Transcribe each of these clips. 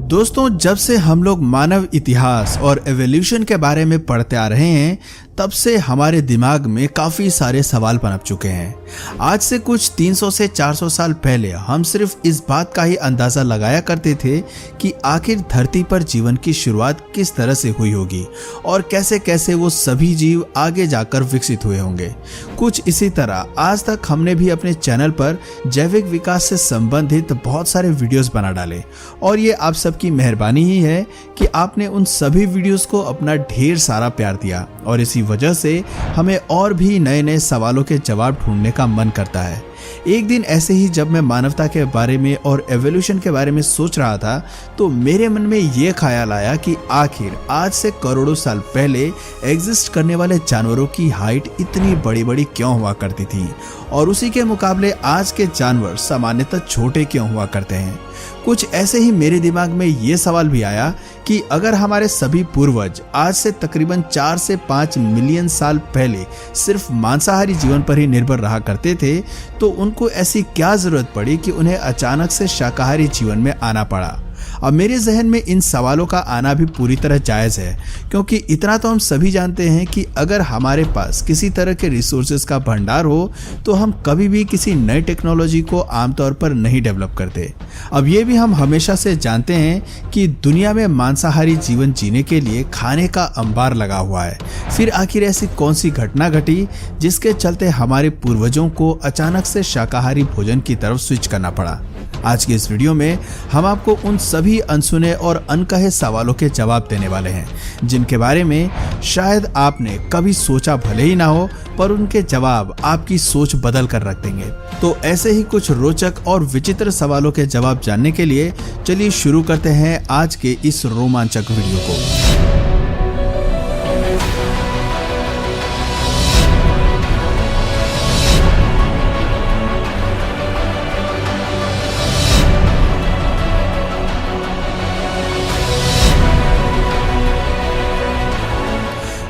दोस्तों, जब से हम लोग मानव इतिहास और एवोल्यूशन के बारे में पढ़ते आ रहे हैं, तब से हमारे दिमाग में काफी सारे सवाल पनप चुके हैं। आज से कुछ 300 से 400 साल पहले हम सिर्फ इस बात का ही अंदाजा लगाया करते थे कि आखिर धरती पर जीवन की शुरुआत किस तरह से हुई होगी और कैसे कैसे वो सभी जीव आगे जाकर विकसित हुए होंगे। कुछ इसी तरह आज तक हमने भी अपने चैनल पर जैविक विकास से संबंधित बहुत सारे वीडियोस बना डाले और ये आप सबकी मेहरबानी ही है कि आपने उन सभी वीडियोस को अपना ढेर सारा प्यार दिया और इसी वजह से हमें और भी नए नए सवालों के जवाब ढूंढने का मन करता है। एक दिन ऐसे ही जब मैं मानवता के बारे में और एवोल्यूशन के बारे में सोच रहा था, तो मेरे मन में ये ख्याल आया कि आखिर आज से करोड़ों साल पहले एग्जिस्ट करने वाले जानवरों की हाइट इतनी बड़ी बड़ी क्यों हुआ करती थी और उसी के मुकाबले आज के जानवर सामान्यतः छोटे क्यों हुआ करते हैं। कुछ ऐसे ही मेरे दिमाग में ये सवाल भी आया कि अगर हमारे सभी पूर्वज आज से तकरीबन 4 से 5 मिलियन साल पहले सिर्फ मांसाहारी जीवन पर ही निर्भर रहा करते थे, तो उनको ऐसी क्या जरूरत पड़ी कि उन्हें अचानक से शाकाहारी जीवन में आना पड़ा। अब मेरे जहन में इन सवालों का आना भी पूरी तरह जायज़ है, क्योंकि इतना तो हम सभी जानते हैं कि अगर हमारे पास किसी तरह के रिसोर्सेज का भंडार हो तो हम कभी भी किसी नई टेक्नोलॉजी को आमतौर पर नहीं डेवलप करते। अब ये भी हम हमेशा से जानते हैं कि दुनिया में मांसाहारी जीवन जीने के लिए खाने का अंबार लगा हुआ है। फिर आखिर ऐसी कौन सी घटना घटी जिसके चलते हमारे पूर्वजों को अचानक से शाकाहारी भोजन की तरफ स्विच करना पड़ा। आज के इस वीडियो में हम आपको उन सभी अनसुने और अनकहे सवालों के जवाब देने वाले हैं, जिनके बारे में शायद आपने कभी सोचा भले ही ना हो, पर उनके जवाब आपकी सोच बदल कर रख देंगे। तो ऐसे ही कुछ रोचक और विचित्र सवालों के जवाब जानने के लिए चलिए शुरू करते हैं आज के इस रोमांचक वीडियो को।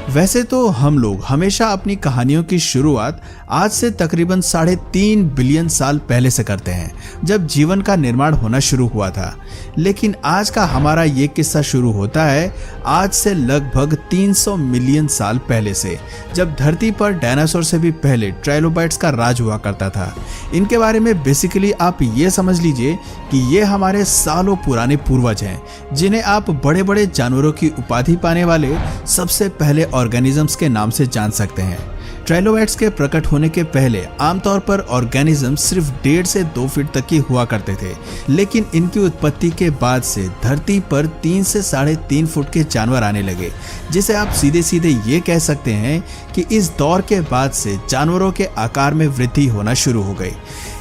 वैसे तो हम लोग हमेशा अपनी कहानियों की शुरुआत आज से तकरीबन 3.5 बिलियन साल पहले से करते हैं, जब जीवन का निर्माण होना शुरू हुआ था। लेकिन आज का हमारा ये किस्सा शुरू होता है आज से लगभग 300 मिलियन साल पहले से, जब धरती पर डायनासोर से भी पहले ट्राइलोबाइट्स का राज हुआ करता था। इनके बारे में बेसिकली आप ये समझ लीजिए कि ये हमारे सालों पुराने पूर्वज हैं, जिन्हें आप बड़े बड़े जानवरों की उपाधि पाने वाले सबसे पहले ऑर्गेनिजम्स के नाम से जान सकते हैं। ट्राइलोबाइट्स के प्रकट होने के पहले आमतौर पर ऑर्गेनिज्म सिर्फ 1.5 से 2 फीट तक ही हुआ करते थे, लेकिन इनकी उत्पत्ति के बाद से धरती पर 3 से 3.5 फुट के जानवर आने लगे, जिसे आप सीधे सीधे ये कह सकते हैं कि इस दौर के बाद से जानवरों के आकार में वृद्धि होना शुरू हो गई।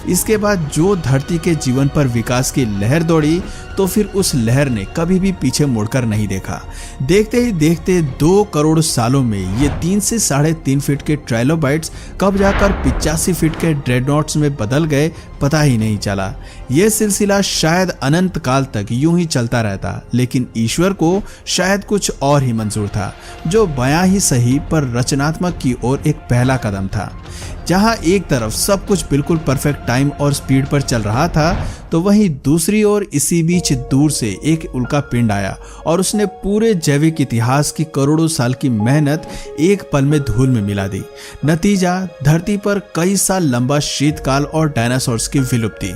इसके बाद जो धरती के जीवन पर विकास की लहर दौड़ी, तो फिर उस लहर ने कभी भी पीछे मुड़कर नहीं देखा। देखते ही देखते 2 करोड़ सालों में ये 3 से 3.5 फीट के ट्राइलोबाइट्स कब जाकर 85 फीट के ड्रेडनॉट्स में बदल गए, पता ही नहीं चला। यह सिलसिला शायद अनंत काल तक यूं ही चलता रहता, लेकिन ईश्वर को शायद कुछ और ही मंजूर था, जो बयां ही सही पर रचनात्मक की ओर एक पहला कदम था। जहां एक तरफ सब कुछ बिल्कुल परफेक्ट टाइम और स्पीड पर चल रहा था, तो वहीं दूसरी ओर इसी बीच दूर से एक उल्का पिंड आया और उसने पूरे जैविक इतिहास की करोड़ों साल की मेहनत एक पल में धूल में मिला दी। नतीजा धरती पर कई साल लंबा शीतकाल और डायनासोर्स की विलुप्ति।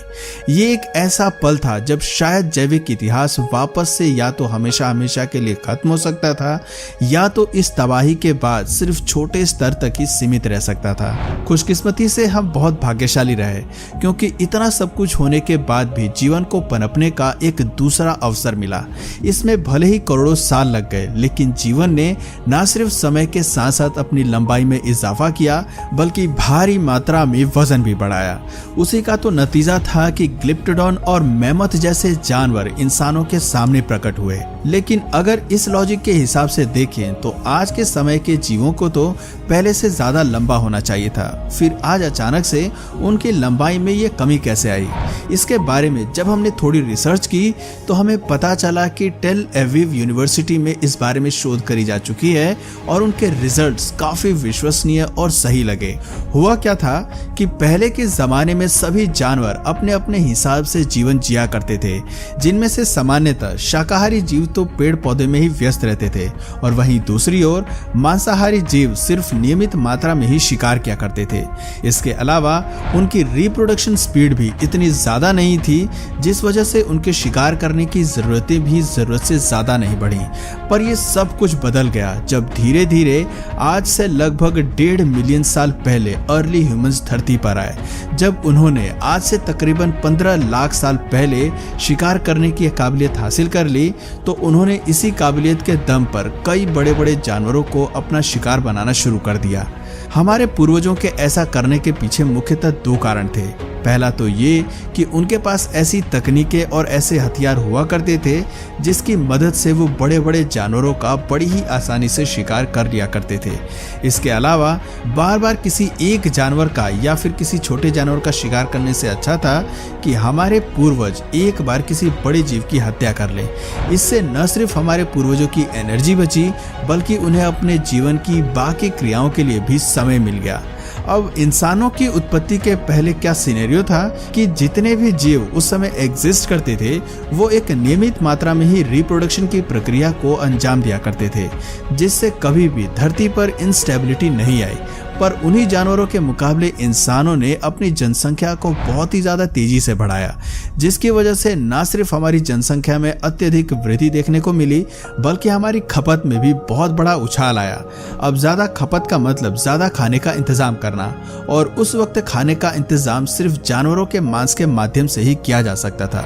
ये एक ऐसा पल था जब शायद जैविक इतिहास वापस से या तो हमेशा हमेशा के लिए खत्म हो सकता था, या तो इस तबाही के बाद सिर्फ छोटे स्तर तक ही सीमित रह सकता था। खुशकिस्मती से हम बहुत भाग्यशाली रहे, क्योंकि इतना सब कुछ होने के बाद भी जीवन को पनपने का एक दूसरा अवसर मिला। इसमें भले ही करोड़ों साल लग गए, लेकिन जीवन ने न सिर्फ समय के साथ साथ अपनी लंबाई में इजाफा किया, बल्कि भारी मात्रा में वजन भी बढ़ाया। उसी का तो नतीजा था कि ग्लिप्टोडॉन और मैमथ जैसे जानवर इंसानों के सामने प्रकट हुए। लेकिन अगर इस लॉजिक के हिसाब से देखें तो आज के समय के जीवों को तो पहले से ज्यादा लंबा होना चाहिए था, फिर आज अचानक से उनकी लंबाई में ये कमी कैसे आई? इसके बारे में जब हमने थोड़ी रिसर्च की तो हमें पता चला कि टेल एविव यूनिवर्सिटी में इस बारे में शोध करी जा चुकी है और उनके रिजल्ट्स काफी विश्वसनीय और सही लगे। हुआ क्या था कि पहले के जमाने में सभी जानवर अपने अपने हिसाब से जीवन जिया करते थे, जिनमें से सामान्यतः शाकाहारी जीव तो पेड़ पौधे में ही व्यस्त रहते थे और वहीं दूसरी ओर मांसाहारी जीव सिर्फ नियमित मात्रा में ही शिकार किया करते थे। इसके अलावा उनकी रिप्रोडक्शन स्पीड भी इतनी ज्यादा नहीं थी, जिस वजह से उनके शिकार करने की जरूरतें भी जरूरत से ज्यादा नहीं बढ़ी। पर यह सब कुछ बदल गया जब धीरे धीरे आज से लगभग 1.5 मिलियन साल पहले अर्ली ह्यूमंस धरती पर आए। जब उन्होंने आज से तकरीबन 15 लाख साल पहले शिकार करने की काबिलियत हासिल कर ली, तो उन्होंने इसी काबिलियत के दम पर कई बड़े बड़े जानवरों को अपना शिकार बनाना शुरू कर दिया। हमारे पूर्वजों के ऐसा करने के पीछे मुख्यतः 2 कारण थे। पहला तो ये कि उनके पास ऐसी तकनीकें और ऐसे हथियार हुआ करते थे जिसकी मदद से वो बड़े बड़े जानवरों का बड़ी ही आसानी से शिकार कर लिया करते थे। इसके अलावा बार बार किसी एक जानवर का या फिर किसी छोटे जानवर का शिकार करने से अच्छा था कि हमारे पूर्वज एक बार किसी बड़े जीव की हत्या कर ले। इससे न सिर्फ हमारे पूर्वजों की एनर्जी बची, बल्कि उन्हें अपने जीवन की बाकी क्रियाओं के लिए भी समय मिल गया। अब इंसानों की उत्पत्ति के पहले क्या सिनेरियो था कि जितने भी जीव उस समय एग्जिस्ट करते थे वो एक नियमित मात्रा में ही रिप्रोडक्शन की प्रक्रिया को अंजाम दिया करते थे, जिससे कभी भी धरती पर इंस्टेबिलिटी नहीं आई। पर उन्हीं जानवरों के मुकाबले इंसानों ने अपनी जनसंख्या को बहुत ही ज्यादा तेजी से बढ़ाया, जिसकी वजह से न सिर्फ हमारी जनसंख्या में अत्यधिक वृद्धि देखने को मिली, बल्कि हमारी खपत में भी बहुत बड़ा उछाल आया। अब ज्यादा खपत का मतलब ज्यादा खाने का इंतजाम करना, और उस वक्त खाने का इंतजाम सिर्फ जानवरों के मांस के माध्यम से ही किया जा सकता था।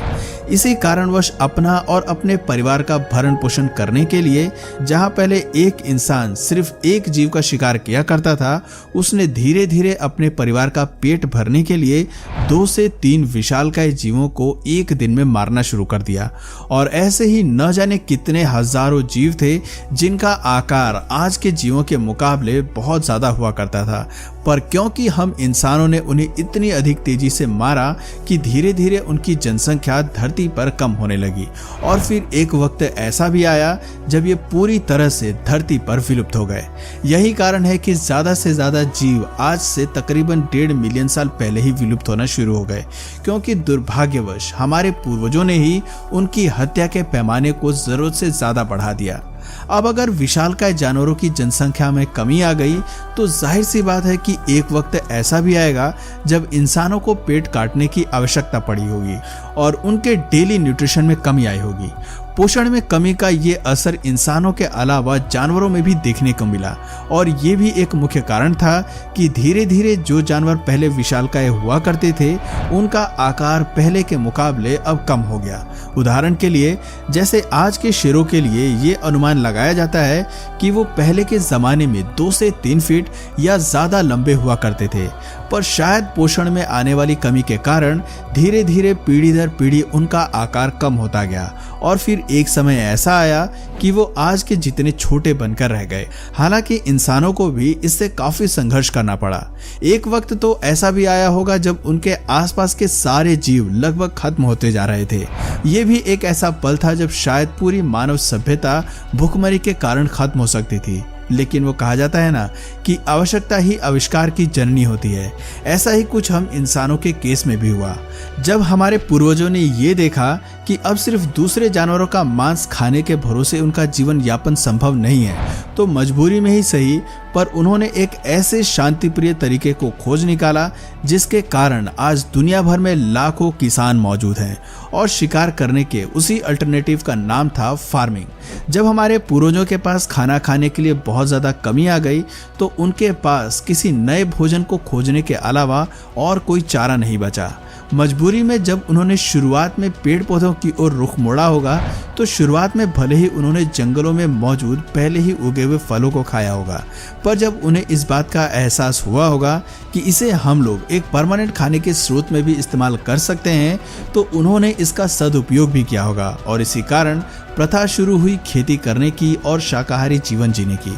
इसी कारणवश अपना और अपने परिवार का भरण पोषण करने के लिए जहां पहले एक इंसान सिर्फ एक जीव का शिकार किया करता था, उसने धीरे धीरे अपने परिवार का पेट भरने के लिए 2 से 3 विशालकाय जीवों को एक दिन में मारना शुरू कर दिया। और ऐसे ही न जाने कितने हजारों जीव थे जिनका आकार आज के जीवों के मुकाबले बहुत ज्यादा हुआ करता था। पर क्योंकि हम इंसानों ने उन्हें इतनी अधिक तेजी से मारा कि धीरे धीरे उनकी जनसंख्या धरती पर कम होने लगी, और फिर एक वक्त ऐसा भी आया जब ये पूरी तरह से धरती पर विलुप्त हो गए। यही कारण है कि ज्यादा से ज्यादा जीव आज से तकरीबन 1.5 मिलियन साल पहले ही विलुप्त होना शुरू हो गए, क्योंकि दुर्भाग्यवश हमारे पूर्वजों ने ही उनकी हत्या के पैमाने को जरूरत से ज्यादा बढ़ा दिया। अब अगर विशालकाय जानवरों की जनसंख्या में कमी आ गई तो जाहिर सी बात है कि एक वक्त ऐसा भी आएगा जब इंसानों को पेट काटने की आवश्यकता पड़ी होगी और उनके डेली न्यूट्रिशन में कमी आई होगी। पोषण में कमी का ये असर इंसानों के अलावा जानवरों में भी देखने को मिला, और ये भी एक मुख्य कारण था कि धीरे धीरे जो जानवर पहले विशालकाय हुआ करते थे उनका आकार पहले के मुकाबले अब कम हो गया। उदाहरण के लिए जैसे आज के शेरों के लिए ये अनुमान लगाया जाता है कि वो पहले के जमाने में 2 से 3 फीट या ज्यादा लंबे हुआ करते थे, पर शायद पोषण में आने वाली कमी के कारण धीरे धीरे पीढ़ी दर पीढ़ी उनका आकार कम होता गया, और फिर एक समय ऐसा आया कि वो आज के जितने छोटे बनकर रह गए। हालांकि इंसानों को भी इससे काफी संघर्ष करना पड़ा। एक वक्त तो ऐसा भी आया होगा जब उनके आसपास के सारे जीव लगभग खत्म होते जा रहे थे। ये भी एक ऐसा पल था जब शायद पूरी मानव सभ्यता भूखमरी के कारण खत्म हो सकती थी। लेकिन वो कहा जाता है ना कि आवश्यकता ही आविष्कार की जननी होती है। ऐसा ही कुछ हम इंसानों के केस में भी हुआ। जब हमारे पूर्वजों ने ये देखा कि अब सिर्फ दूसरे जानवरों का मांस खाने के भरोसे उनका जीवन यापन संभव नहीं है, तो मजबूरी में ही सही पर उन्होंने एक ऐसे शांतिप्रिय तरीके को खोज निकाला जिसके कारण आज दुनिया भर में लाखों किसान मौजूद हैं, और शिकार करने के उसी अल्टरनेटिव का नाम था फार्मिंग। जब हमारे पूर्वजों के पास खाना खाने के लिए बहुत ज्यादा कमी आ गई तो उनके पास किसी नए भोजन को खोजने के अलावा और कोई चारा नहीं बचा। मजबूरी में जब उन्होंने शुरुआत में पेड़ पौधों की ओर रुख मोड़ा होगा, तो शुरुआत में भले ही उन्होंने जंगलों में मौजूद पहले ही उगे हुए फलों को खाया होगा, पर जब उन्हें इस बात का एहसास हुआ होगा कि इसे हम लोग एक परमानेंट खाने के स्रोत में भी इस्तेमाल कर सकते हैं, तो उन्होंने इसका सदुपयोग भी किया होगा और इसी कारण प्रथा शुरू हुई खेती करने की और शाकाहारी जीवन जीने की।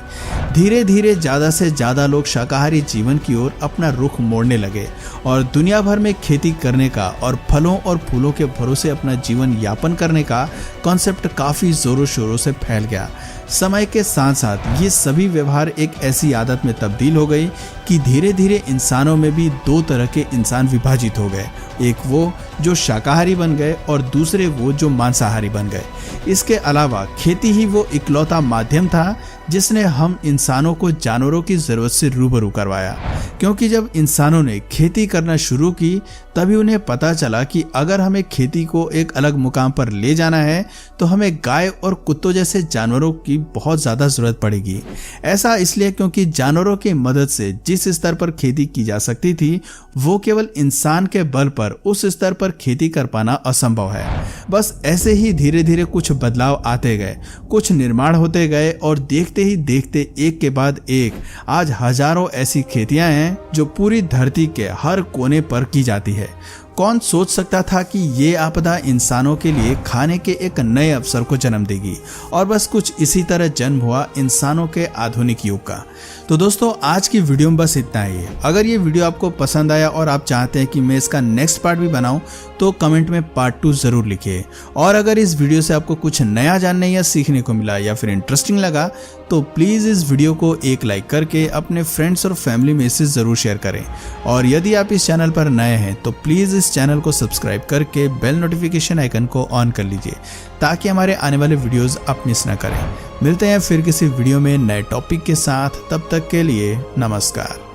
धीरे धीरे ज़्यादा से ज़्यादा लोग शाकाहारी जीवन की ओर अपना रुख मोड़ने लगे और दुनिया भर में खेती करने का और फलों और फूलों के भरोसे अपना जीवन यापन करने का कॉन्सेप्ट काफ़ी ज़ोरों शोरों से फैल गया। समय के साथ साथ ये सभी व्यवहार एक ऐसी आदत में तब्दील हो गई कि धीरे धीरे इंसानों में भी दो तरह के इंसान विभाजित हो गए, एक वो जो शाकाहारी बन गए और दूसरे वो जो मांसाहारी बन गए। इसके अलावा खेती ही वो इकलौता माध्यम था जिसने हम इंसानों को जानवरों की ज़रूरत से रूबरू करवाया, क्योंकि जब इंसानों ने खेती करना शुरू की तभी उन्हें पता चला कि अगर हमें खेती को एक अलग मुकाम पर ले जाना है तो हमें गाय और कुत्तों जैसे जानवरों की बहुत ज़्यादा ज़रूरत पड़ेगी। ऐसा इसलिए क्योंकि जानवरों की मदद से जिस स्तर पर खेती की जा सकती थी वो केवल इंसान के बल पर उस स्तर पर खेती कर पाना असंभव है। बस ऐसे ही धीरे धीरे कुछ बदलाव आते गए, कुछ निर्माण होते गए और देखते ही देखते एक के बाद एक आज हजारों ऐसी खेतियां हैं जो पूरी धरती के हर कोने पर की जाती है। कौन सोच सकता था कि ये आपदा इंसानों के लिए खाने के एक नए अवसर को जन्म देगी। और बस कुछ इसी तरह जन्म हुआ इंसानों के आधुनिक युग का। तो दोस्तों आज की वीडियो में बस इतना ही है। अगर ये वीडियो आपको पसंद आया और आप चाहते हैं कि मैं इसका नेक्स्ट पार्ट भी बनाऊं तो कमेंट में पार्ट 2 जरूर लिखिए। और अगर इस वीडियो से आपको कुछ नया जानने या सीखने को मिला या फिर इंटरेस्टिंग लगा तो प्लीज़ इस वीडियो को एक लाइक करके अपने फ्रेंड्स और फैमिली में इसे ज़रूर शेयर करें। और यदि आप इस चैनल पर नए हैं तो प्लीज़ इस चैनल को सब्सक्राइब करके बेल नोटिफिकेशन आइकन को ऑन कर लीजिए ताकि हमारे आने वाले वीडियोस आप मिस ना करें। मिलते हैं फिर किसी वीडियो में नए टॉपिक के साथ, तब तक के लिए नमस्कार।